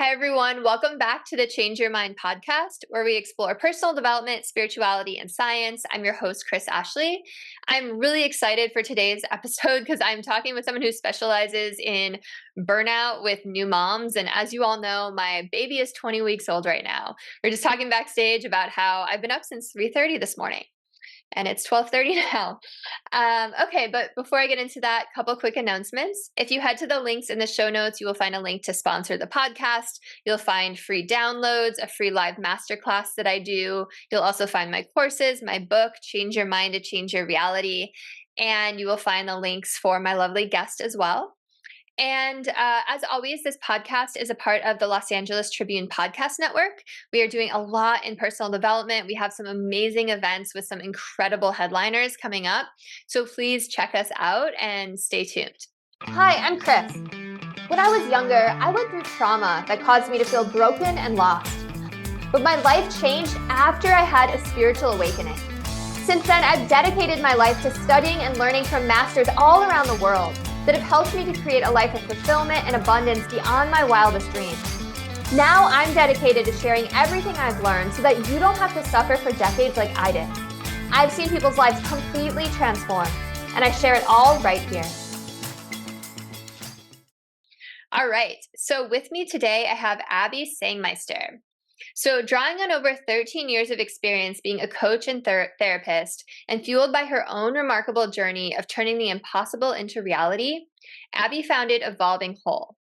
Hi, everyone. Welcome back to the Change Your Mind podcast, where we explore personal development, spirituality, and science. I'm your host, Kris Ashley. I'm really excited for today's episode because I'm talking with someone who specializes in burnout with new moms. And as you all know, my baby is 20 weeks old right now. We're just talking backstage about how I've been up since 3:30 this morning. And it's 12:30 now. Okay, but before I get into that, couple quick announcements. If you head to the links in the show notes, you will find a link to sponsor the podcast. You'll find free downloads, a free live masterclass that I do. You'll also find my courses, my book, Change Your Mind to Change Your Reality. And you will find the links for my lovely guest as well. And as always, this podcast is a part of the Los Angeles Tribune Podcast Network. We are doing a lot in personal development. We have some amazing events with some incredible headliners coming up. So please check us out and stay tuned. Hi, I'm Kris. When I was younger, I went through trauma that caused me to feel broken and lost. But my life changed after I had a spiritual awakening. Since then, I've dedicated my life to studying and learning from masters all around the world that have helped me to create a life of fulfillment and abundance beyond my wildest dreams. Now I'm dedicated to sharing everything I've learned so that you don't have to suffer for decades like I did. I've seen people's lives completely transform, and I share it all right here. All right, so with me today, I have Abbey Sangmeister. So drawing on over 13 years of experience being a coach and therapist, and fueled by her own remarkable journey of turning the impossible into reality, Abbey founded Evolving Whole.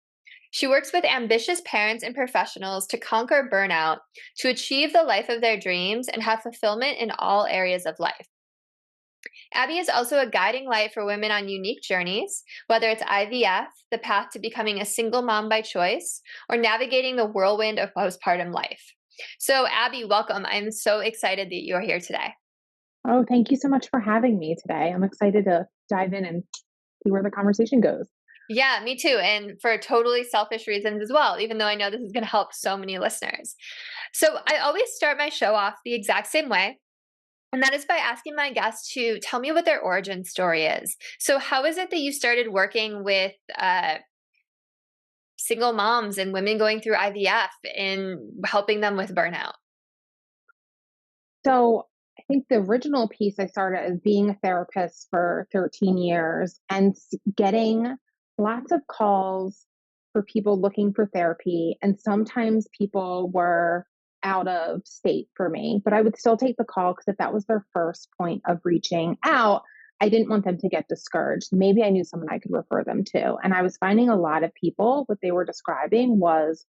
She works with ambitious parents and professionals to conquer burnout, to achieve the life of their dreams, and have fulfillment in all areas of life. Abbey is also a guiding light for women on unique journeys, whether it's IVF, the path to becoming a single mom by choice, or navigating the whirlwind of postpartum life. So, Abbey, welcome. I'm so excited that you're here today. Oh, thank you so much for having me today. I'm excited to dive in and see where the conversation goes. Yeah, me too. And for totally selfish reasons as well, even though I know this is going to help so many listeners. So, I always start my show off the exact same way. And that is by asking my guests to tell me what their origin story is. So how is it that you started working with single moms and women going through IVF and helping them with burnout? So I think the original piece I started as being a therapist for 13 years and getting lots of calls for people looking for therapy. And sometimes people were out of state for me, but I would still take the call because if that was their first point of reaching out, I didn't want them to get discouraged. Maybe I knew someone I could refer them to. And I was finding a lot of people, what they were describing was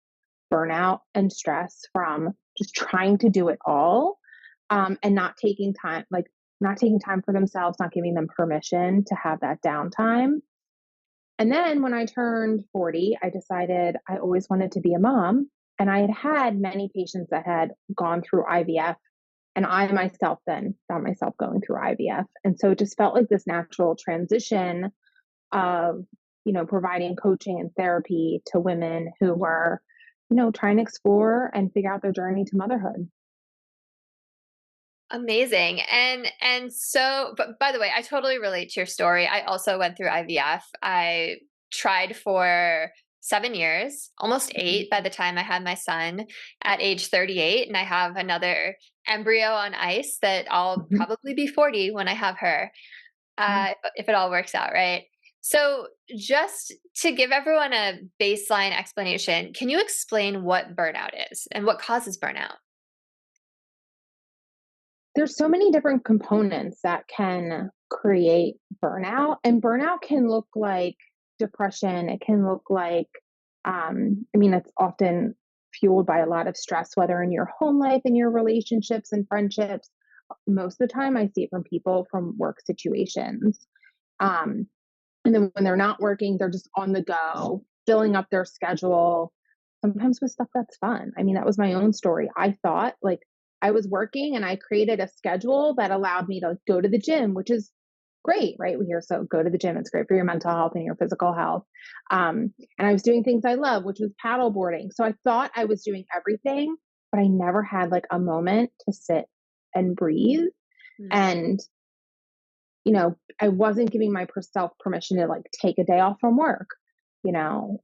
burnout and stress from just trying to do it all, and not taking time, not taking time for themselves, not giving them permission to have that downtime. And then when I turned 40, I decided I always wanted to be a mom. And I had had many patients that had gone through IVF, and I myself then found myself going through IVF. And so it just felt like this natural transition of, providing coaching and therapy to women who were, trying to explore and figure out their journey to motherhood. Amazing. And so, but by the way, I totally relate to your story. I also went through IVF. I tried for 7 years, almost 8 by the time I had my son at age 38. And I have another embryo on ice that I'll Mhm. probably be 40 when I have her, if it all works out, right? So just to give everyone a baseline explanation, can you explain what burnout is and what causes burnout? There's so many different components that can create burnout, and burnout can look like depression. It can look like, it's often fueled by a lot of stress, whether in your home life, in your relationships and friendships. Most of the time, I see it from people from work situations. Um, and then when they're not working, they're just on the go, filling up their schedule, sometimes with stuff that's fun. That was my own story. I thought like I was working and I created a schedule that allowed me to go to the gym, which is great, right? We hear so go to the gym. It's great for your mental health and your physical health. And I was doing things I love, which was paddle boarding. So I thought I was doing everything, but I never had like a moment to sit and breathe. Mm. And I wasn't giving myself permission to like take a day off from work, you know.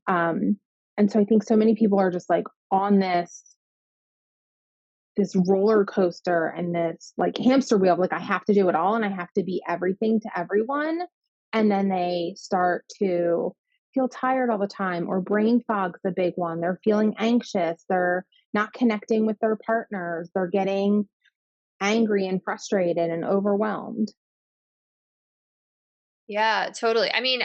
And so I think so many people are just like on this roller coaster and this like hamster wheel of like I have to do it all and I have to be everything to everyone. And then they start to feel tired all the time, or brain fog's the big one. They're feeling anxious. They're not connecting with their partners. They're getting angry and frustrated and overwhelmed. Yeah, totally. I mean,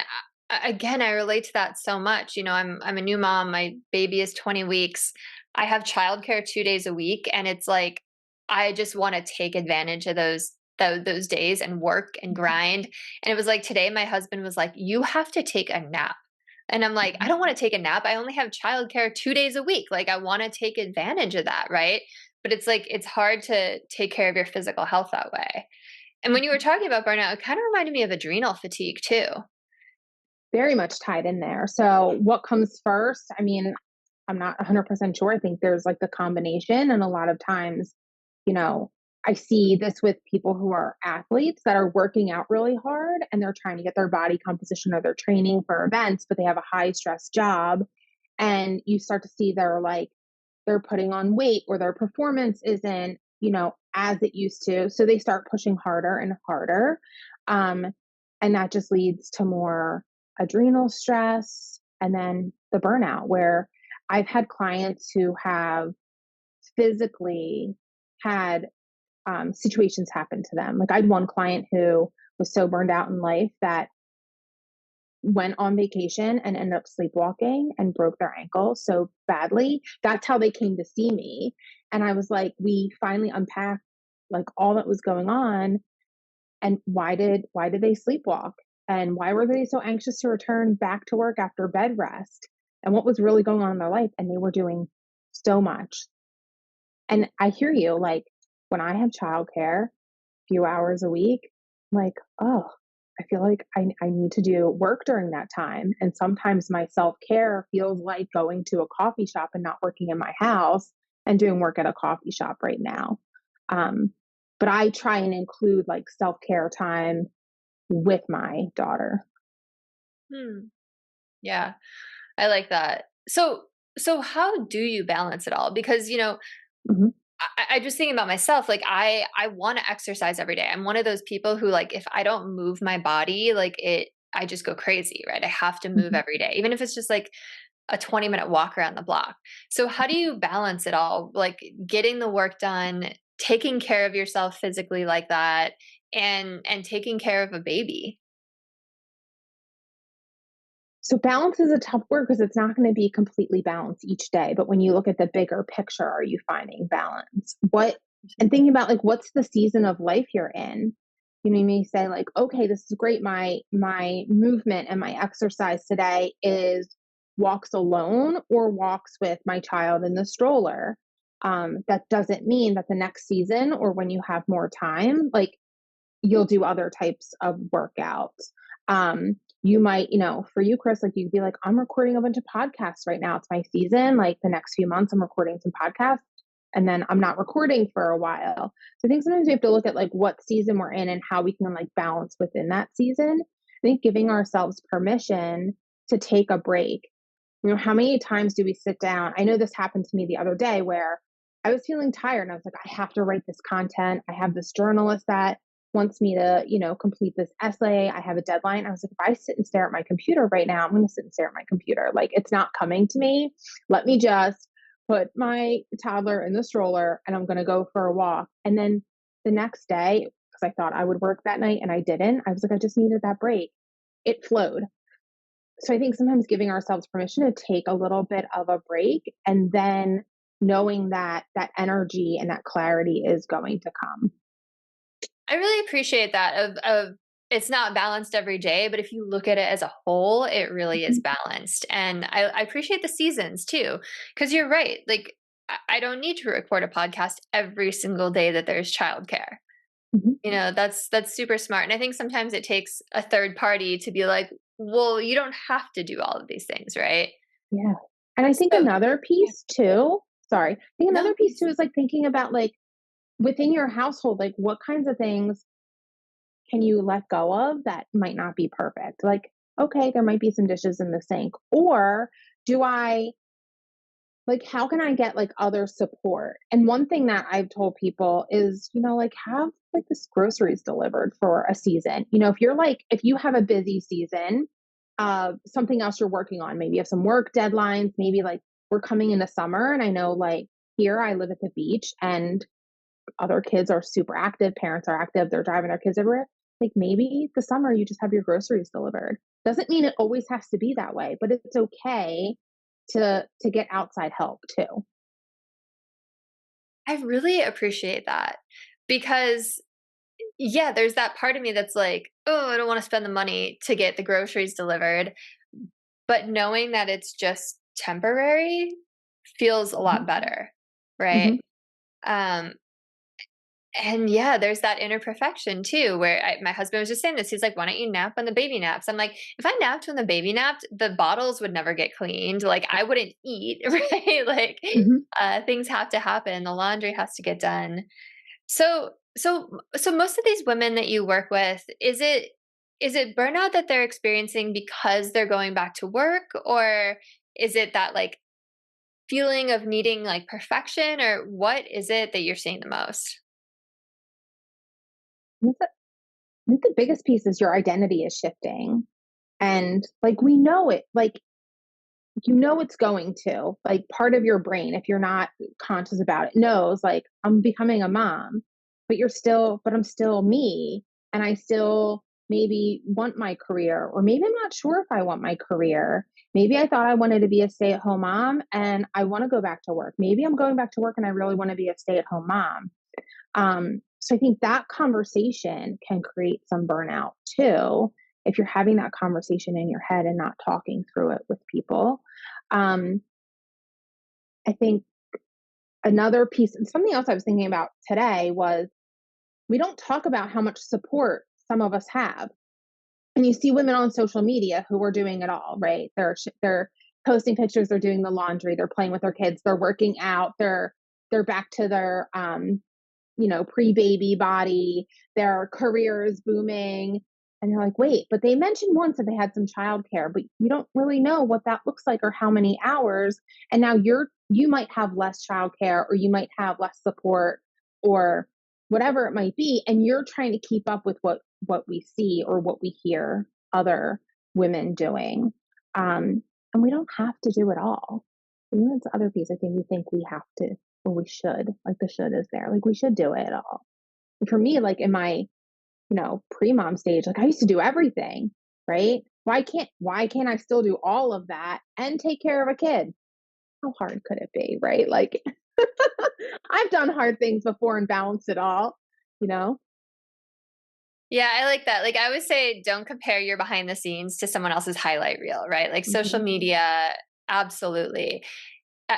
again, I relate to that so much. I'm a new mom. My baby is 20 weeks. I have childcare 2 days a week, and it's like I just want to take advantage of those days and work and Mhm. grind. And it was like today, my husband was like, "You have to take a nap." And I'm like, I Mhm. don't want to take a nap. I only have childcare 2 days a week. Like, I want to take advantage of that, right? But it's like it's hard to take care of your physical health that way. And when you were talking about burnout, it kind of reminded me of adrenal fatigue too. Very much tied in there. So, what comes first? I mean, I'm not 100% sure. I think there's like the combination. And a lot of times, you know, I see this with people who are athletes that are working out really hard and they're trying to get their body composition or they're training for events, but they have a high stress job. And you start to see they're putting on weight or their performance isn't, as it used to. So they start pushing harder and harder. Um, and that just leads to more adrenal stress and then the burnout, where I've had clients who have physically had situations happen to them. Like I had one client who was so burned out in life that went on vacation and ended up sleepwalking and broke their ankle so badly. That's how they came to see me. And I was like, we finally unpacked like all that was going on and why did they sleepwalk? And why were they so anxious to return back to work after bed rest? And what was really going on in their life? And they were doing so much. And I hear you, like when I have childcare, few hours a week, like, oh, I feel like I need to do work during that time. And sometimes my self care feels like going to a coffee shop and not working in my house and doing work at a coffee shop right now. Um, but I try and include like self care time with my daughter. Hmm. Yeah, I like that. So how do you balance it all? Because Mhm. I just thinking about myself, like I want to exercise every day. I'm one of those people who like if I don't move my body, like I just go crazy, right? I have to move Mhm. every day, even if it's just like a 20-minute walk around the block. So how do you balance it all? Like getting the work done, taking care of yourself physically like that, and taking care of a baby. So balance is a tough word because it's not going to be completely balanced each day. But when you look at the bigger picture, are you finding balance? And thinking about like what's the season of life you're in? You may say like, okay, this is great. My movement and my exercise today is walks alone or walks with my child in the stroller. That doesn't mean that the next season or when you have more time, like you'll do other types of workouts. You might, for you, Kris, like you'd be like, I'm recording a bunch of podcasts right now. It's my season. Like the next few months, I'm recording some podcasts and then I'm not recording for a while. So I think sometimes we have to look at like what season we're in and how we can like balance within that season. I think giving ourselves permission to take a break. How many times do we sit down? I know this happened to me the other day where I was feeling tired and I was like, I have to write this content. I have this journalist that wants me to, complete this essay. I have a deadline. I was like, if I sit and stare at my computer right now, I'm going to sit and stare at my computer. Like it's not coming to me. Let me just put my toddler in the stroller and I'm going to go for a walk. And then the next day, because I thought I would work that night and I didn't, I was like, I just needed that break. It flowed. So I think sometimes giving ourselves permission to take a little bit of a break and then knowing that that energy and that clarity is going to come. I really appreciate that of it's not balanced every day, but if you look at it as a whole, it really is Mhm. balanced. And I appreciate the seasons too, because you're right. Like I don't need to record a podcast every single day that there's childcare. Mhm. That's super smart. And I think sometimes it takes a third party to be like, well, you don't have to do all of these things, right? Yeah. And I think So another yeah, piece too, sorry, I think no, another piece too is like thinking about like within your household, like what kinds of things can you let go of that might not be perfect? Like, okay, there might be some dishes in the sink, or do I like, how can I get like other support? And one thing that I've told people is, like have like this groceries delivered for a season. If you have a busy season, something else you're working on, maybe you have some work deadlines, maybe like we're coming into summer and I know like here I live at the beach and other kids are super active, parents are active, they're driving their kids everywhere. Like maybe the summer you just have your groceries delivered. Doesn't mean it always has to be that way, but it's okay to get outside help too. I really appreciate that because yeah, there's that part of me that's like, "Oh, I don't wanna spend the money to get the groceries delivered," but knowing that it's just temporary feels a Mhm, lot better, right? mhm, Um, and yeah, there's that inner perfection too, where my husband was just saying this. He's like, "Why don't you nap when the baby naps?" I'm like, "If I napped when the baby napped, the bottles would never get cleaned. Like I wouldn't eat, right? Like mhm. things have to happen. The laundry has to get done." So most of these women that you work with, is it burnout that they're experiencing because they're going back to work, or is it that like feeling of needing like perfection, or what is it that you're seeing the most? I think the biggest piece is your identity is shifting. And like we know it, like it's going to. Like part of your brain, if you're not conscious about it, knows like I'm becoming a mom, but I'm still me. And I still maybe want my career, or maybe I'm not sure if I want my career. Maybe I thought I wanted to be a stay at home mom and I want to go back to work. Maybe I'm going back to work and I really want to be a stay at home mom. So I think that conversation can create some burnout too, if you're having that conversation in your head and not talking through it with people. Um, I think another piece, and something else I was thinking about today was we don't talk about how much support some of us have. And you see women on social media who are doing it all, right? They're posting pictures, they're doing the laundry, they're playing with their kids, they're working out, they're back to their pre-baby body, their careers booming. And you're like, wait, but they mentioned once that they had some childcare, but you don't really know what that looks like or how many hours. And now you might have less childcare or you might have less support or whatever it might be. And you're trying to keep up with what we see or what we hear other women doing. And we don't have to do it all. And that's the other piece. I think we think we have to or we should, like the should is there. Like we should do it all. And for me, like in my, pre-mom stage, like I used to do everything, right? Why can't I still do all of that and take care of a kid? How hard could it be, right? Like I've done hard things before and balanced it all, you know? Yeah, I like that. Like I always say, don't compare your behind the scenes to someone else's highlight reel, right? Like social Mhm. media, absolutely. A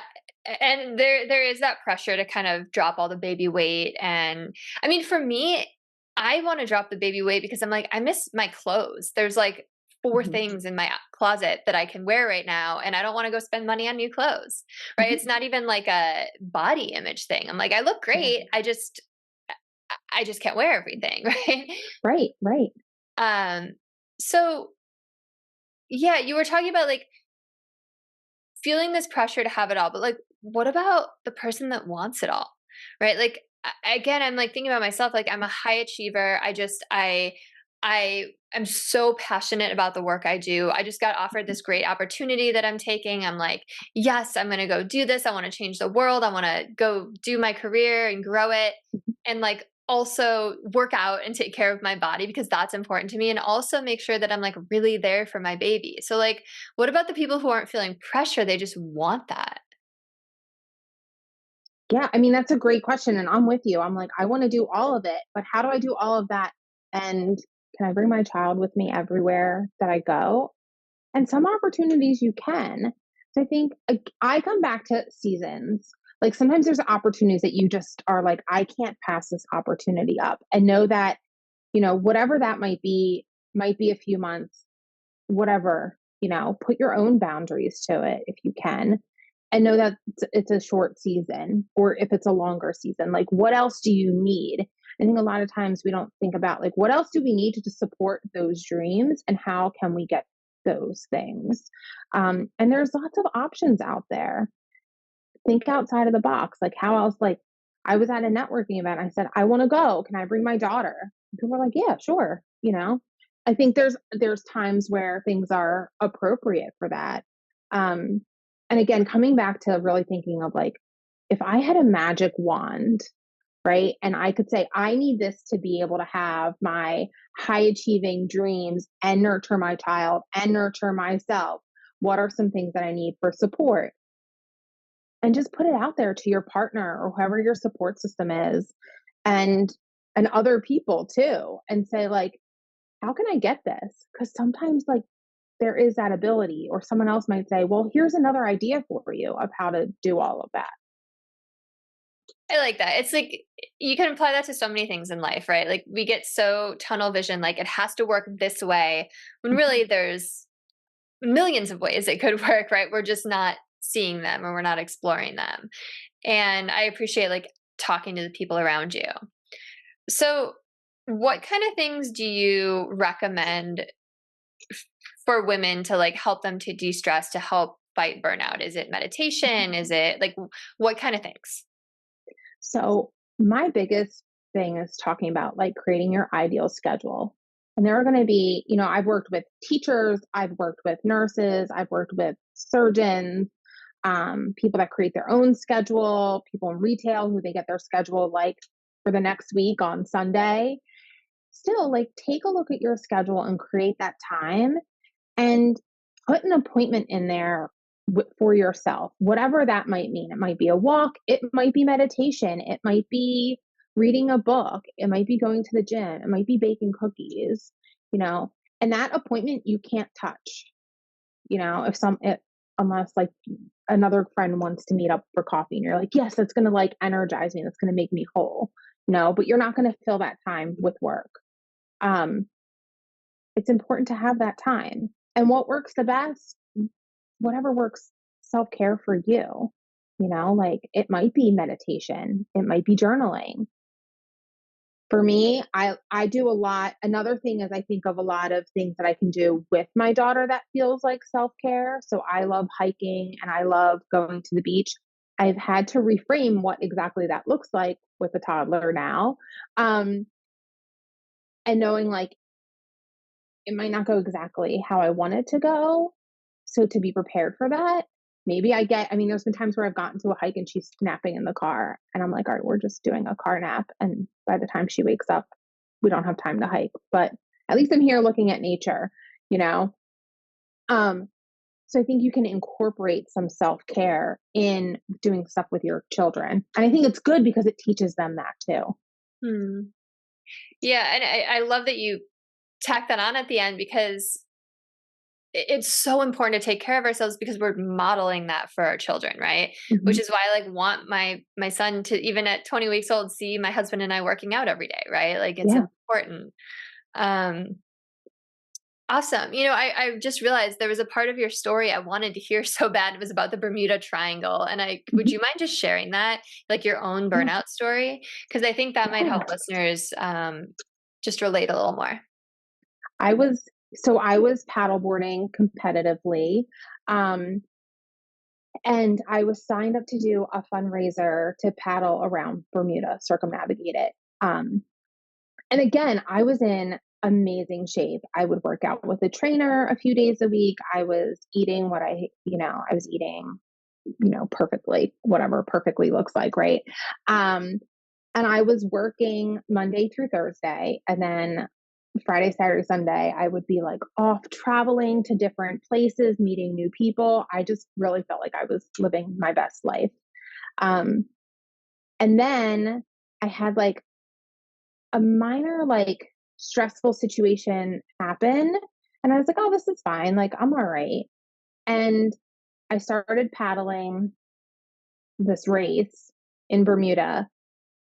and there is that pressure to kind of drop all the baby weight, and I mean, for me, I wanna drop the baby weight because I'm like, I miss my clothes. There's, like, 4 Mhm. things in my closet that I can wear right now, and I don't wanna go spend money on new clothes, right? Mhm. It's not even like a body image thing. I'm like, "I look Yeah. great, I just can't wear everything," right? Right, right. Um, so, yeah, you were talking about, like, feeling this pressure to have it all, but like, what about the person that wants it all? Right? Like, again, I'm like thinking about myself, like, I'm a high achiever. I am so passionate about the work I do. I just got offered this great opportunity that I'm taking. I'm like, yes, I'm going to go do this. I want to change the world. I want to go do my career and grow it. And like, also work out and take care of my body because that's important to me, and also make sure that I'm like really there for my baby. So like, what about the people who aren't feeling pressure? They just want that. Yeah, I mean, that's a great question, and I'm with you. I'm like, I wanna do all of it, but how do I do all of that, and can I bring my child with me everywhere that I go? And some opportunities you can. So I think, like, I come back to seasons. Like, sometimes there's opportunities that you just are like, "I can't pass this opportunity up," and know that, whatever that might be a few months, whatever, put your own boundaries to it if you can, and know that it's a short season, or if it's a longer season, like what else do you need? I think a lot of times we don't think about like what else do we need to support those dreams and how can we get those things. And there's lots of options out there. Think outside of the box. Like, how else? Like, I was at a networking event. I said, I want to go. Can I bring my daughter? And people were like, yeah, sure. I think there's times where things are appropriate for that. Um, and again, coming back to really thinking of like, if I had a magic wand, right? And I could say, I need this to be able to have my high achieving dreams and nurture my child and nurture myself. What are some things that I need for support? And just put it out there to your partner or whoever your support system is, and other people too, and say like, how can I get this? Because sometimes like there is that ability, or someone else might say, well, here's another idea for you of how to do all of that. I like that. It's like you can apply that to so many things in life, right? Like we get so tunnel vision, like it has to work this way, when really there's millions of ways it could work, right? We're just not seeing them or we're not exploring them. And I appreciate like talking to the people around you. So, what kind of things do you recommend for women to like help them to de-stress to help fight burnout? Is it meditation? Is it like what kind of things? So, my biggest thing is talking about like creating your ideal schedule. And there are going to be, I've worked with teachers, I've worked with nurses, I've worked with surgeons, people that create their own schedule, people in retail who they get their schedule like for the next week on Sunday. Still, like, take a look at your schedule and create that time and put an appointment in there for yourself, whatever that might mean. It might be a walk, it might be meditation, it might be reading a book, it might be going to the gym, it might be baking cookies, you know, and that appointment you can't touch, unless like another friend wants to meet up for coffee and you're like, yes, that's going to like energize me, that's going to make me whole. No, but you're not going to fill that time with work. um it's important to have that time. And what works the best? Whatever works self-care for you. Like it might be meditation, it might be journaling. For me, I do a lot. Another thing is I think of a lot of things that I can do with my daughter that feels like self-care. So I love hiking and I love going to the beach. I've had to reframe what exactly that looks like with a toddler now. Um, and knowing like it might not go exactly how I want it to go. So to be prepared for that, there's been times where I've gotten to a hike and she's napping in the car and I'm like, all right, we're just doing a car nap. And by the time she wakes up, we don't have time to hike, but at least I'm here looking at nature, you know? Um, so I think you can incorporate some self-care in doing stuff with your children. And I think it's good because it teaches them that too. Hmm. Yeah, and I love that you tack that on at the end because it's so important to take care of ourselves because we're modeling that for our children, right? Which Mhm. is why I like want my son to even at 20 weeks old see my husband and I working out every day, right? Like it's Yeah. important. Um awesome. I just realized there was a part of your story I wanted to hear so bad. It was about the Bermuda Triangle. And I would Mhm. you mind just sharing that, like your own Yeah. burnout story? Because I think that might Yeah. help listeners just relate a little more. I was paddleboarding competitively. Um, and I was signed up to do a fundraiser to paddle around Bermuda, circumnavigate it. Um, and again, I was in amazing shape. I would work out with a trainer a few days a week. I was eating I was eating, perfectly, whatever perfectly looks like, right? Um, and I was working Monday through Thursday. And then Friday, Saturday, Sunday, I would be like off traveling to different places, meeting new people. I just really felt like I was living my best life. Um, and then I had like a minor, like stressful situation happen. And I was like, oh, this is fine. Like, I'm all right. And I started paddling this race in Bermuda,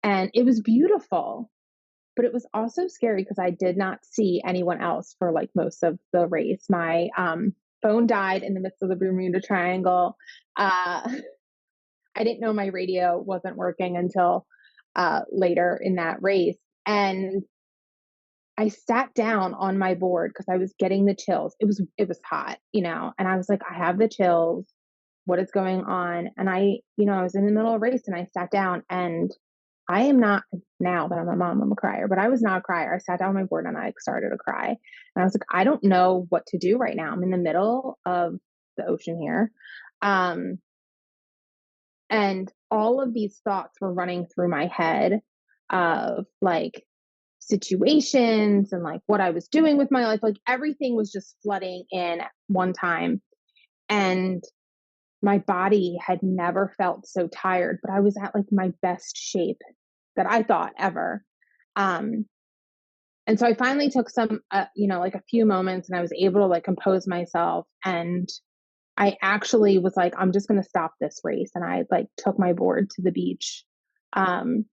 and it was beautiful. But it was also scary because I did not see anyone else for like most of the race. My phone died in the midst of the Bermuda Triangle. Uh, I didn't know my radio wasn't working until later in that race. And I sat down on my board because I was getting the chills. It was hot, and I was like, I have the chills. What is going on? And I was in the middle of a race and I sat down, and I am not, now that I'm a mom, I'm a crier, but I was not a crier. I sat down on my board and I started to cry. And I was like, I don't know what to do right now. I'm in the middle of the ocean here. Um, and all of these thoughts were running through my head of like situations and like what I was doing with my life. Like everything was just flooding in at one time. And my body had never felt so tired, but I was at like my best shape that I thought ever. Um, and so I finally took some, like a few moments, and I was able to like compose myself. And I actually was like, I'm just going to stop this race. And I like took my board to the beach. Um,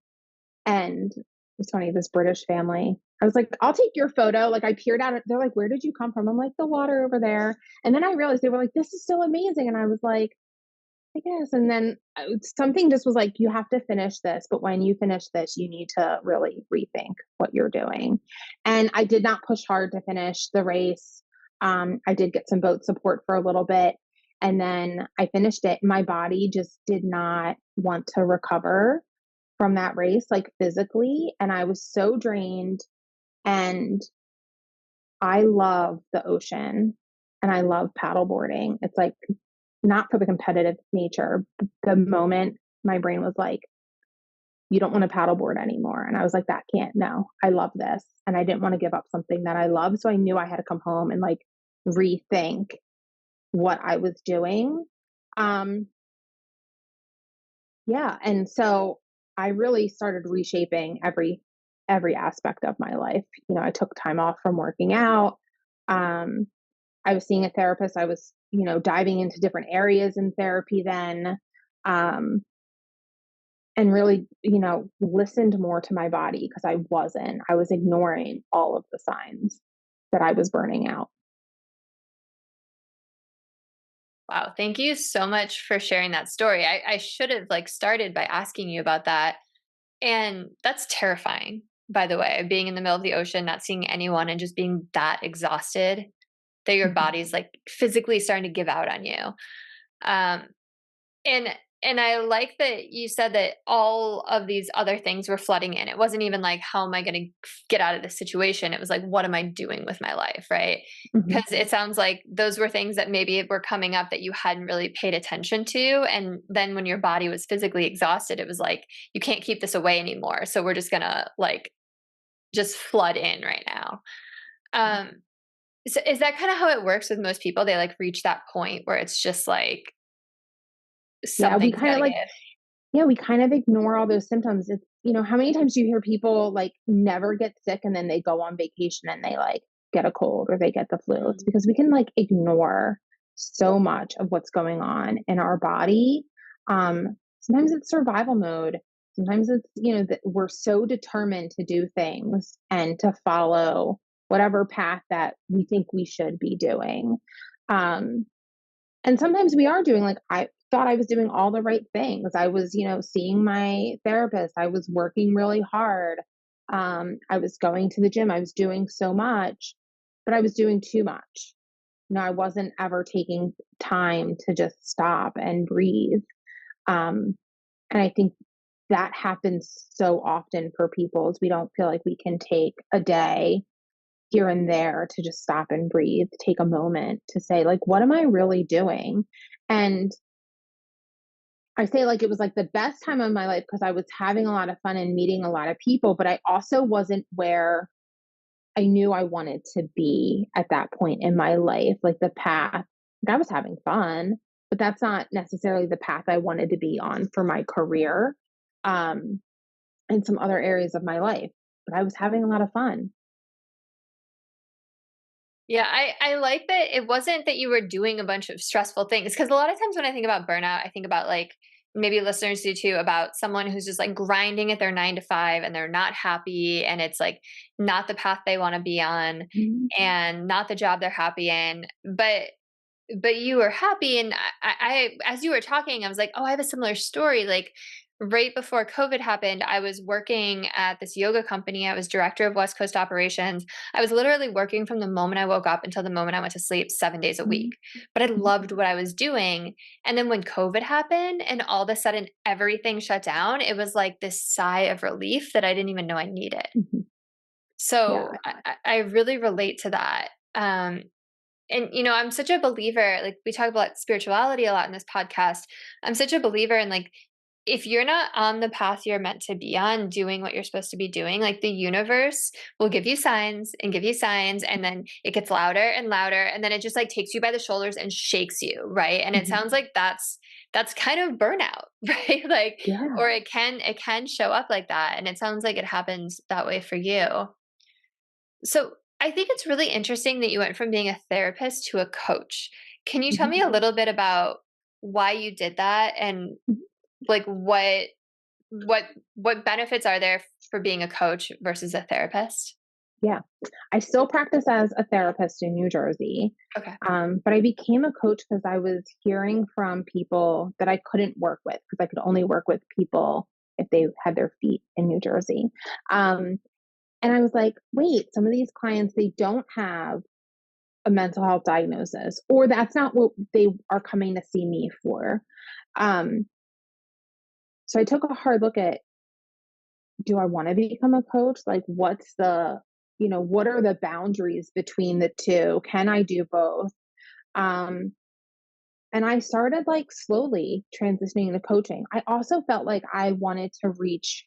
and it's funny, this British family, I was like, I'll take your photo. Like I peered out. They're like, where did you come from? I'm like, the water over there. And then I realized they were like, this is so amazing. And I was like, I guess. And then something just was like, you have to finish this. But when you finish this, you need to really rethink what you're doing. And I did not push hard to finish the race. I did get some boat support for a little bit. And then I finished it. My body just did not want to recover from that race, like physically. And I was so drained. And I love the ocean and I love paddleboarding. It's like not for the competitive nature. The moment my brain was like, you don't want to paddleboard anymore. And I was like, that can't, no, I love this. And I didn't want to give up something that I love. So I knew I had to come home and like rethink what I was doing. Um, yeah. And so I really started reshaping every aspect of my life. I took time off from working out. Um, I was seeing a therapist. I was, diving into different areas in therapy then, um, and really, listened more to my body because I was ignoring all of the signs that I was burning out. Wow, thank you so much for sharing that story. I should have like started by asking you about that. And that's terrifying, by the way, being in the middle of the ocean, not seeing anyone and just being that exhausted that your Mhm. body's like physically starting to give out on you. Um, and and I like that you said that all of these other things were flooding in. It wasn't even like, how am I going to get out of this situation? It was like, what am I doing with my life? Right. Mhm. Because it sounds like those were things that maybe were coming up that you hadn't really paid attention to. And then when your body was physically exhausted, it was like, you can't keep this away anymore. So we're just going to like just flood in right now. Um, so is that kind of how it works with most people? They like reach that point where it's just like Yeah, something's got to give. we kind of ignore all those symptoms. It's, how many times do you hear people like never get sick and then they go on vacation and they like get a cold or they get the flu? It's Mm. because we can like ignore so much of what's going on in our body. Sometimes it's survival mode. Sometimes it's, that we're so determined to do things and to follow whatever path that we think we should be doing. Um, and sometimes we are doing, like, I thought I was doing all the right things. I was, seeing my therapist. I was working really hard. I was going to the gym. I was doing so much, but I was doing too much. I wasn't ever taking time to just stop and breathe. Um, and I think that happens so often for people is we don't feel like we can take a day here and there to just stop and breathe, take a moment to say, like, what am I really doing? And I say, like, it was like the best time of my life because I was having a lot of fun and meeting a lot of people, but I also wasn't where I knew I wanted to be at that point in my life. Like the path, like I was having fun, but that's not necessarily the path I wanted to be on for my career, um, and some other areas of my life. But I was having a lot of fun. Yeah, I like that it wasn't that you were doing a bunch of stressful things. Because a lot of times when I think about burnout, I think about like maybe listeners do too, about someone who's just like grinding at their 9 to 5 and they're not happy and it's like not the path they want to be on Mhm. and not the job they're happy in. But you were happy, and I as you were talking, I was like, oh, I have a similar story. Like right before COVID happened, I was working at this yoga company. I was director of West Coast operations. I was literally working from the moment I woke up until the moment I went to sleep 7 days a week. Mhm. But I Mhm. loved what I was doing. And then when COVID happened and all of a sudden everything shut down, it was like this sigh of relief that I didn't even know I needed. Mhm. Yeah. So I really relate to that. And I'm such a believer, like we talk about spirituality a lot in this podcast. I'm such a believer in like if you're not on the path you're meant to be on, doing what you're supposed to be doing, like the universe will give you signs and give you signs, and then it gets louder and louder, and then it just like takes you by the shoulders and shakes you, right? And it Mhm. sounds like that's kind of burnout, right? Like, Yeah. or it can show up like that, and it sounds like it happens that way for you. So I think it's really interesting that you went from being a therapist to a coach. Can you tell Mhm. me a little bit about why you did that and Mhm. like what what benefits are there for being a coach versus a therapist? Yeah. I still practice as a therapist in New Jersey, Okay. but I became a coach because I was hearing from people that I couldn't work with because I could only work with people if they had their feet in New Jersey. Um, and I was like, wait, some of these clients, they don't have a mental health diagnosis, or that's not what they are coming to see me for. Um, so I took a hard look at, do I want to become a coach? Like, what are the boundaries between the two? Can I do both? Um, and I started like slowly transitioning to coaching. I also felt like I wanted to reach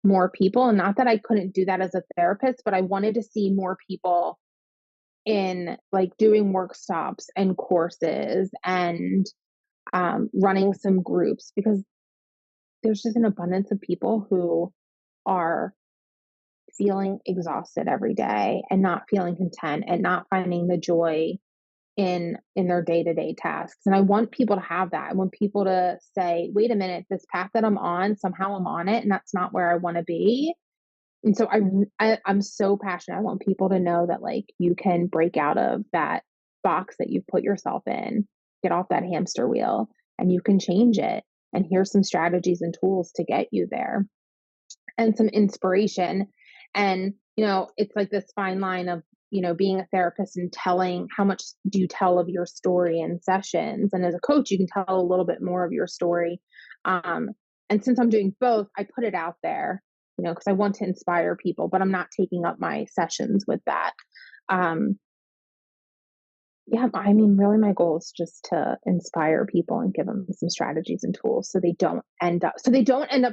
more people, and not that I couldn't do that as a therapist, but I wanted to see more people in like doing work stops and courses and running some groups, because there's just an abundance of people who are feeling exhausted every day and not feeling content and not finding the joy in their day-to-day tasks. And I want people to have that. I want people to say, wait a minute, this path that I'm on, somehow I'm on it and that's not where I want to be. And so I'm so passionate. I want people to know that like you can break out of that box that you've put yourself in, get off that hamster wheel, and you can change it. And here's some strategies and tools to get you there, and some inspiration. And, it's like this fine line of, being a therapist and telling, how much do you tell of your story in sessions? And as a coach, you can tell a little bit more of your story. Um, and since I'm doing both, I put it out there, because I want to inspire people, but I'm not taking up my sessions with that. Um, yeah, I mean, really, my goal is just to inspire people and give them some strategies and tools so they don't end up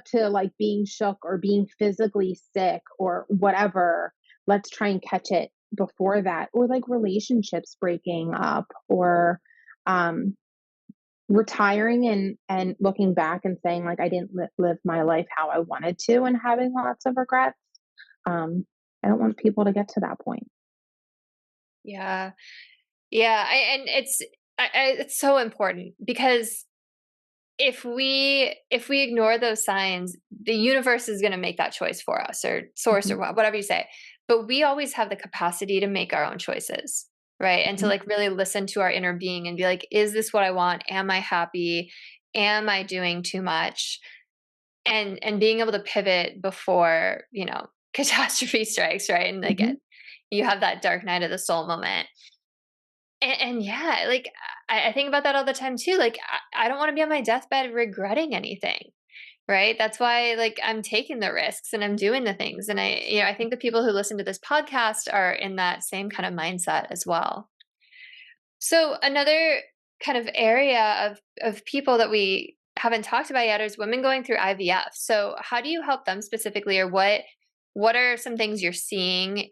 to like being shook or being physically sick or whatever. Let's try and catch it before that, or like relationships breaking up, or um retiring and looking back and saying like I didn't live my life how I wanted to, and having lots of regrets. I don't want people to get to that point. Yeah. Yeah, and it's so important because if we ignore those signs, the universe is going to make that choice for us, or source, or Mhm. whatever you say. But we always have the capacity to make our own choices, right? And to Mhm. like really listen to our inner being and be like, is this what I want? Am I happy? Am I doing too much? And being able to pivot before, catastrophe strikes, right? And like Mhm. you have that dark night of the soul moment. And yeah, like I think about that all the time too. Like I don't want to be on my deathbed regretting anything, right? That's why like I'm taking the risks and I'm doing the things. And I think the people who listen to this podcast are in that same kind of mindset as well. So another kind of area of people that we haven't talked about yet is women going through IVF. So how do you help them specifically, or what are some things you're seeing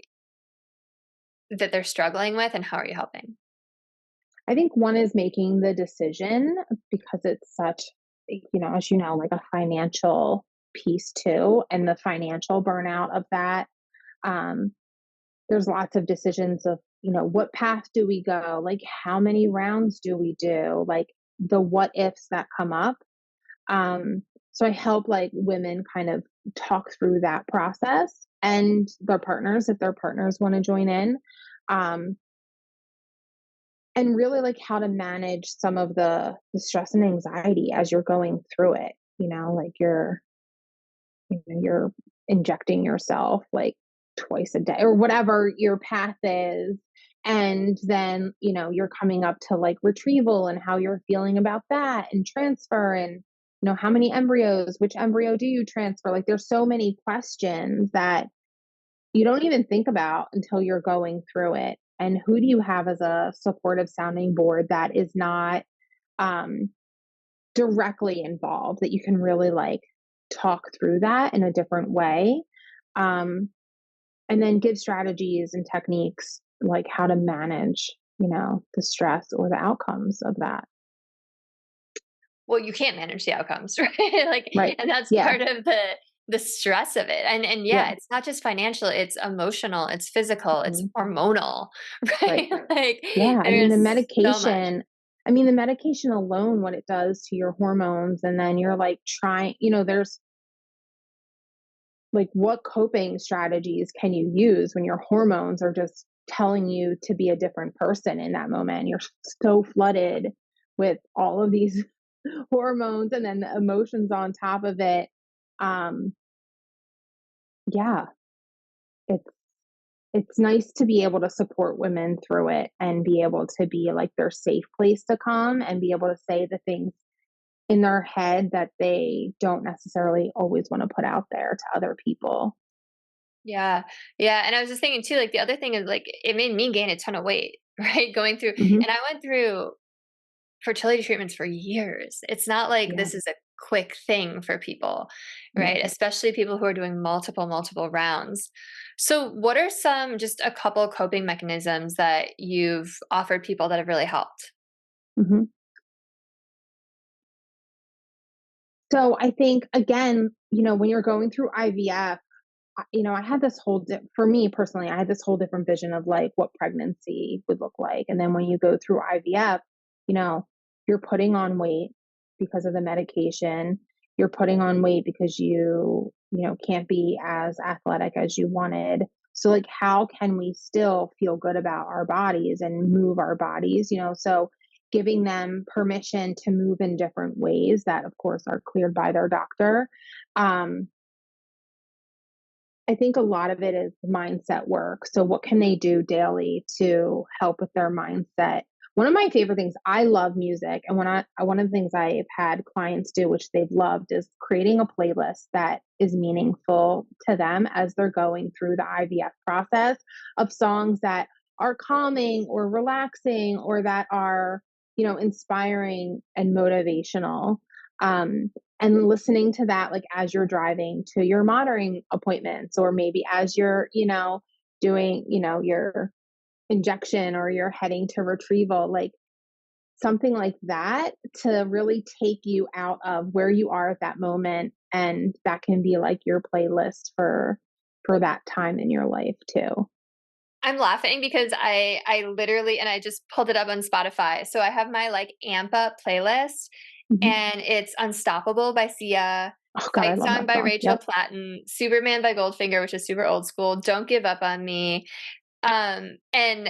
that they're struggling with, and how are you helping? I think one is making the decision, because it's such, as you know, like a financial piece too, and the financial burnout of that. Um, there's lots of decisions of, what path do we go? Like, how many rounds do we do? Like, the what ifs that come up. So I help like women kind of talk through that process, and their partners, if their partners want to join in. Um, and really like how to manage some of the stress and anxiety as you're going through it. like you're injecting yourself like twice a day or whatever your path is. And then, you're coming up to like retrieval and how you're feeling about that and transfer and, how many embryos, which embryo do you transfer? Like there's so many questions that you don't even think about until you're going through it. And who do you have as a supportive sounding board that is not um, directly involved, that you can really like talk through that in a different way? Um, and then give strategies and techniques like how to manage, the stress or the outcomes of that. Well, you can't manage the outcomes, right? Like, Right. and that's Yeah. part of the stress of it. And yeah, Yeah. it's not just financial, it's emotional, it's physical, it's Mhm. hormonal, Right. right? Like Yeah. there's so much. The medication alone, what it does to your hormones, and then you're like trying, there's like what coping strategies can you use when your hormones are just telling you to be a different person in that moment? You're so flooded with all of these hormones and then the emotions on top of it. Um, yeah, it's it's nice to be able to support women through it and be able to be like their safe place to come and be able to say the things in their head that they don't necessarily always want to put out there to other people. Yeah. Yeah. And I was just thinking too, like the other thing is like it made me gain a ton of weight, right? Going through Hmm. and I went through fertility treatments for years. It's not like Yeah, this is a quick thing for people, yeah. right? Especially people who are doing multiple rounds. So, what are some just a couple coping mechanisms that you've offered people that have really helped? Hmm. So I think again, when you're going through IVF, I had this for me personally, I had this whole different vision of like what pregnancy would look like. And then when you go through IVF, you know, you're putting on weight because of the medication. You're putting on weight because can't be as athletic as you wanted. So like how can we still feel good about our bodies and move our bodies, so giving them permission to move in different ways that of course are cleared by their doctor. Um, I think a lot of it is mindset work. So, what can they do daily to help with their mindset? One of my favorite things, I love music. And one of the things I've had clients do, which they've loved, is creating a playlist that is meaningful to them as they're going through the IVF process, of songs that are calming or relaxing or that are, inspiring and motivational. Um, and listening to that like as you're driving to your monitoring appointments, or maybe as you're doing your injection, or you're heading to retrieval, like something like that to really take you out of where you are at that moment, and that can be like your playlist for that time in your life too. I'm laughing because I literally and I just pulled it up on Spotify. So I have my like amp up playlist Mhm. and it's Unstoppable by Sia, Oh god, I Fight love Song that by song. Rachel Yep. Platten, Superman by Goldfinger, which is super old school, Don't Give Up on Me. And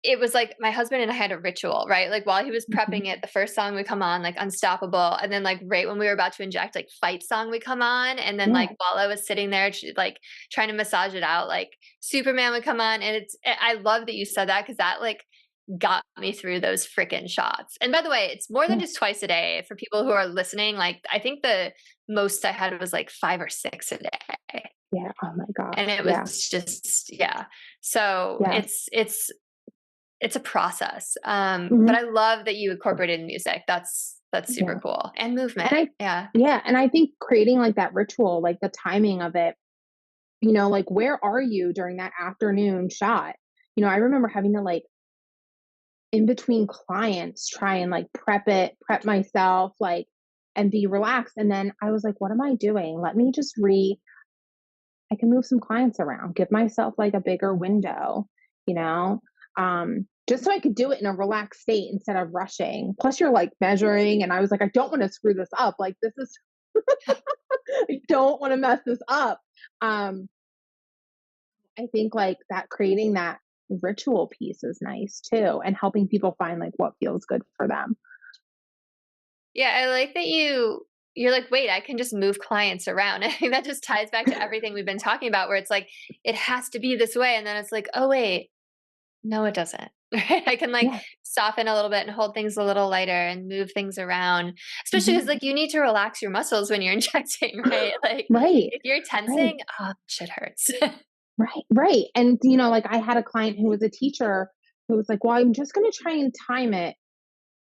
it was like my husband and I had a ritual, right? Like while he was Mhm. prepping it, the first song would come on, like Unstoppable. And then like right when we were about to inject, like Fight Song would come on. And then Yeah. like while I was sitting there, like trying to massage it out, like Superman would come on. And I love that you said that because that like got me through those freaking shots. And by the way, it's more than Yeah. just twice a day for people who are listening. Like I think the most I had was like 5 or 6 a day. Yeah. Oh my And gosh. it was Yeah. just yeah. So Yeah. it's a process. But Mhm. I love that you incorporated music. That's super Yeah. cool. And And movement. Yeah. I think creating like that ritual, like the timing of it, like where are you during that afternoon shot? I remember having to like in between clients try and like prep myself, like and be relaxed. And then I was like, what am I doing? Let me just I can move some clients around, give myself like a bigger window, you know, just so I could do it in a relaxed state instead of rushing. Plus, you're like measuring, and I was like, I don't want to screw this up. Like, this is, I don't want to mess this up. Um, I think like that creating that ritual piece is nice too, and helping people find like what feels good for them. Yeah, I like that you you're like, wait, I can just move clients around. I think that just ties back to everything we've been talking about, where it's like, it has to be this way. And then it's like, oh, wait, no, it doesn't. Right? I can like Yeah. soften a little bit and hold things a little lighter and move things around, especially because Mhm. like you need to relax your muscles when you're injecting, right? Like Right. if you're Right. tensing, oh, shit hurts. Right. Right. And, like I had a client who was a teacher who was like, well, I'm just going to try and time it.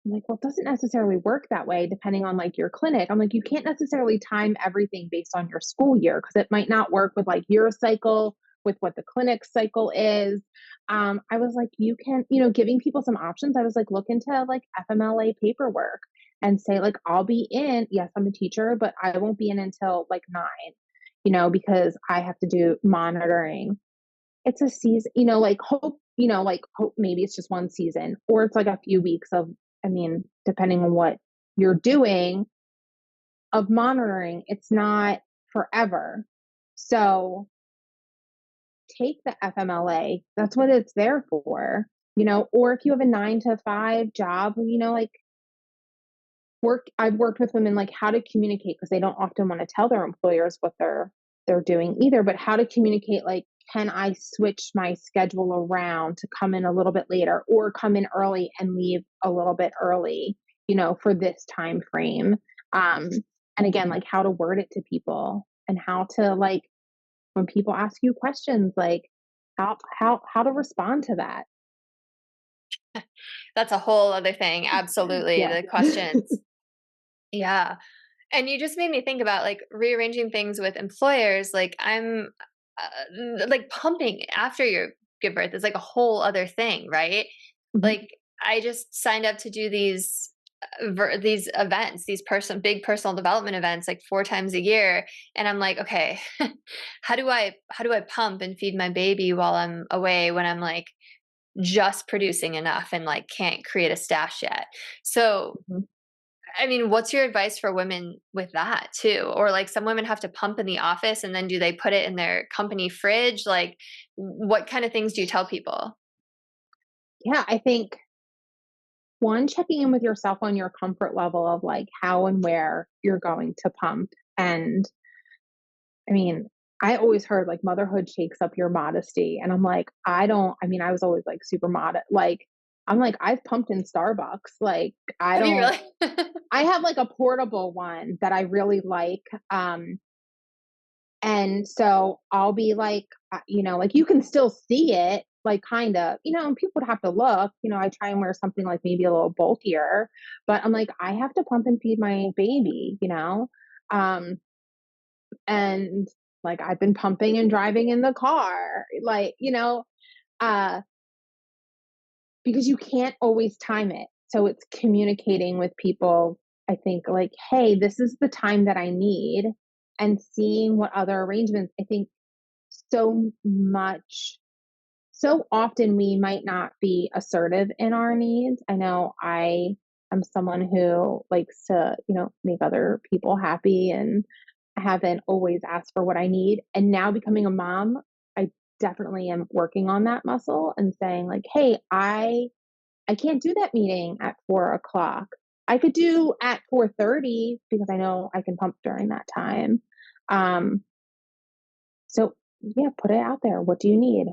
I'm like, well, it doesn't necessarily work that way depending on like your clinic. I'm like, you can't necessarily time everything based on your school year because it might not work with like your cycle, with what the clinic cycle is. I was like, you can, giving people some options. I was like, look into like FMLA paperwork and say, like, I'll be in. Yes, I'm a teacher, but I won't be in until like 9, because I have to do monitoring. It's a season, hope maybe it's just one season or it's like a few weeks of, depending on what you're doing of monitoring, it's not forever. So take the FMLA. That's what it's there for, or if you have a 9 to 5 job, like I've worked with women like how to communicate because they don't often want to tell their employers what they're doing either, but how to communicate like, can I switch my schedule around to come in a little bit later or come in early and leave a little bit early, for this time frame. Um, and again, like how to word it to people and how to like when people ask you questions, like how to respond to that. That's a whole other thing. Absolutely. Yeah. The questions. Yeah. And you just made me think about like rearranging things with employers. Like like pumping after you give birth is like a whole other thing, right? Mhm. Like I just signed up to do these events, these big personal development events like 4 times a year, and I'm like, okay, how do I pump and feed my baby while I'm away when I'm like just producing enough and like can't create a stash yet. So Mhm. I mean, what's your advice for women with that too? Or like some women have to pump in the office and then do they put it in their company fridge? Like what kind of things do you tell people? Yeah, I think one, checking in with yourself on your comfort level of like how and where you're going to pump. And I mean, I always heard like motherhood shakes up your modesty. And I'm like, I was always like super modest. Like, I'm like, I've pumped in Starbucks. Like, I Have you don't, really? I have like a portable one that I really like. And so I'll be like, like you can still see it, like kind of, and people would have to look. I try and wear something like maybe a little bulkier, but I'm like, I have to pump and feed my baby. Um, and like I've been pumping and driving in the car, like, uh, because you can't always time it. So it's communicating with people, I think, like, hey, this is the time that I need, and seeing what other arrangements. I think so much so often we might not be assertive in our needs. I know I am someone who likes to, make other people happy and I haven't always asked for what I need. And now becoming a mom, I definitely am working on that muscle and saying like, hey, I can't do that meeting at 4 o'clock. I could do at 4:30 because I know I can pump during that time. Um, so yeah, put it out there. What do you need?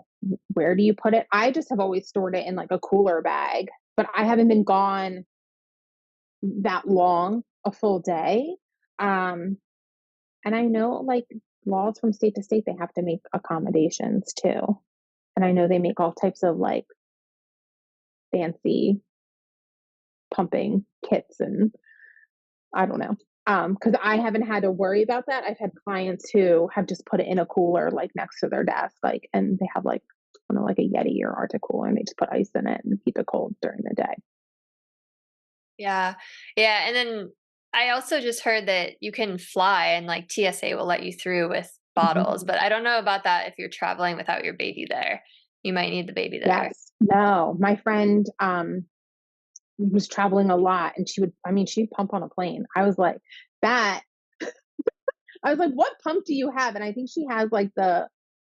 Where do you put it? I just have always stored it in like a cooler bag, but I haven't been gone that long, a full day. Um, and I know like laws from state to state, they have to make accommodations too. And I know they make all types of like fancy pumping kits and I don't know. Because I haven't had to worry about that. I've had clients who have just put it in a cooler, like next to their desk, like, and they have like, I don't know, like a Yeti or Arctic cooler, and they just put ice in it and keep it cold during the day. Yeah. Yeah. And then I also just heard that you can fly and like TSA will let you through with bottles, Mhm. but I don't know about that if you're traveling without your baby there. You might need the baby there. Yes. No, my friend was traveling a lot, and she'd pump on a plane. That. I was like, what pump do you have? And I think she has like the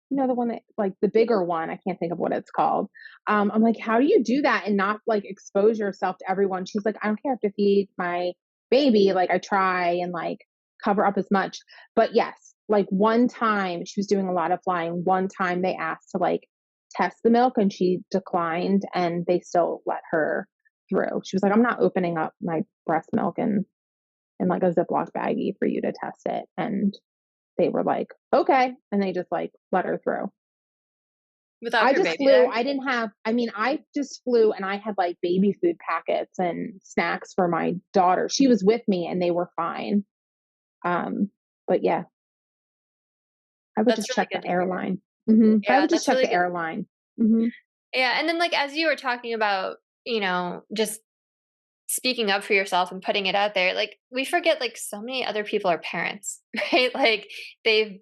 one that like the bigger one. I can't think of what it's called. I'm like, how do you do that and not like expose yourself to everyone? She's like, I don't care. I have to feed my baby, like I try and like cover up as much. But yes, like one time she was doing a lot of flying. One time they asked to like test the milk and she declined and they still let her through. She was like, I'm not opening up my breast milk in like a Ziploc baggie for you to test it. And they were like, okay. And they just like let her through. without I your just baby flew. there? I didn't have, I mean, I just flew and I had like baby food packets and snacks for my daughter. She was with me and they were fine. Um, but yeah, I would That's just really check good the to hear. airline. I Yeah, would just that's check really the good. airline. hmm Yeah, and then like as you were talking about, just speaking up for yourself and putting it out there, like we forget like so many other people are parents, right? Like they've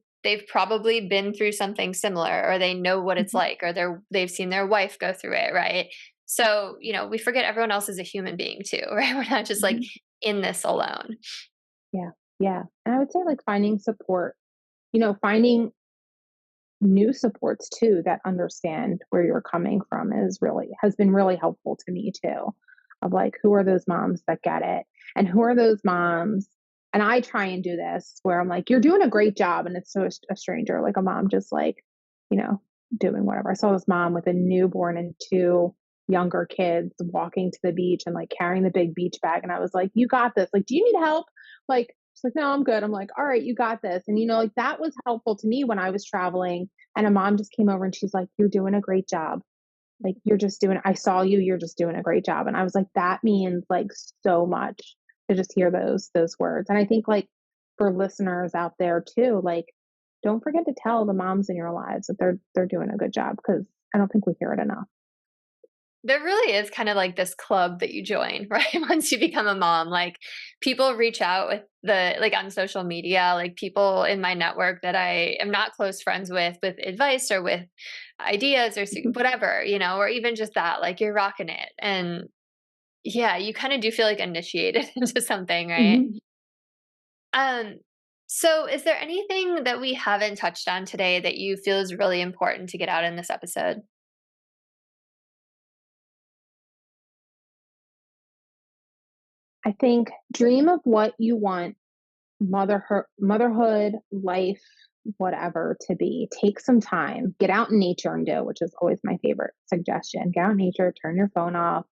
probably been through something similar or they know what it's hmm like or they've seen their wife go through it, right? So, we forget everyone else is a human being too, right? We're not just like hmm in this alone. Yeah, yeah. And I would say like finding support. Finding new supports too that understand where you're coming from has been really helpful to me too. Of like, who are those moms that get it, and who are those moms? And I try and do this where I'm like, you're doing a great job, and it's so a stranger, like a mom, just like, you know, doing whatever. I saw this mom with a newborn and two younger kids walking to the beach and like carrying the big beach bag, and I was like, you got this. Like, do you need help? Like, she's like, no, I'm good. I'm like, all right, you got this. And like that was helpful to me when I was traveling. And a mom just came over and she's like, you're doing a great job. Like, I saw you, you're just doing a great job. And I was like, that means like so much to just hear those words. And I think like for listeners out there too, like don't forget to tell the moms in your lives that they're doing a good job, because I don't think we hear it enough. There really is kind of like this club that you join, right? Once you become a mom, like people reach out with like on social media, like people in my network that I am not close friends with advice or with ideas or Mhm. whatever, or even just that, like you're rocking it. And yeah, you kind of do feel like initiated into something, right? Mhm. Um, so is there anything that we haven't touched on today that you feel is really important to get out in this episode? I think dream of what you want motherhood, life, whatever to be. Take some time, get out in nature and do, which is always my favorite suggestion. Get out in nature, turn your phone off,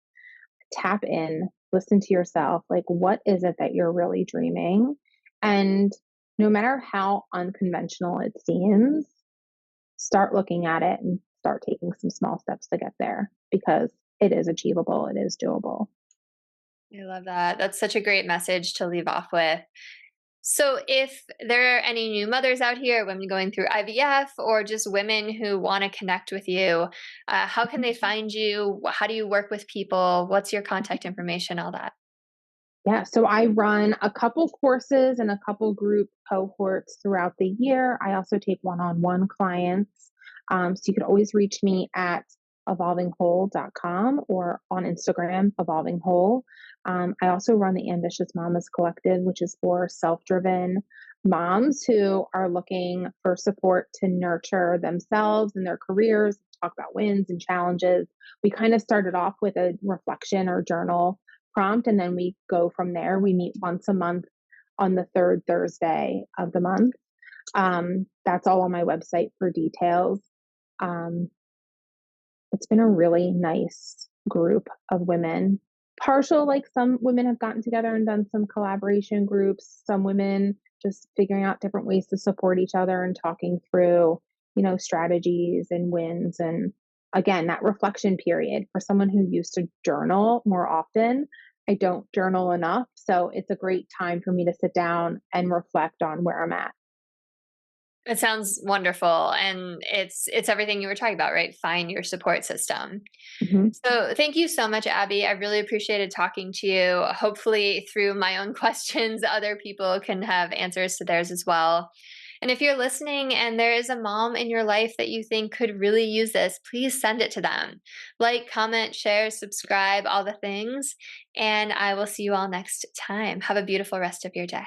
tap in, listen to yourself. Like, what is it that you're really dreaming? And no matter how unconventional it seems, start looking at it and start taking some small steps to get there, because it is achievable, it is doable. I love that. That's such a great message to leave off with. So, if there are any new mothers out here, women going through IVF, or just women who want to connect with you, how can they find you? How do you work with people? What's your contact information? All that. Yeah, so I run a couple courses and a couple group cohorts throughout the year. I also take one-on-one clients. So you could always reach me at evolvingwhole.com or on Instagram, evolvingwhole. I also run the Ambitious Mamas Collective, which is for self-driven moms who are looking for support to nurture themselves and their careers, talk about wins and challenges. We kind of started off with a reflection or journal prompt, and then we go from there. We meet once a month on the third Thursday of the month. That's all on my website for details. Um, it's been a really nice group of women. Partial, like some women have gotten together and done some collaboration groups. Some women just figuring out different ways to support each other and talking through, strategies and wins. And again, that reflection period for someone who used to journal more often. I don't journal enough. So it's a great time for me to sit down and reflect on where I'm at. It sounds wonderful, and it's everything you were talking about, right? Find your support system. Mhm. So, thank you so much, Abby. I really appreciated talking to you. Hopefully, through my own questions, other people can have answers to theirs as well. And if you're listening and there is a mom in your life that you think could really use this, please send it to them. Like, comment, share, subscribe, all the things. And I will see you all next time. Have a beautiful rest of your day.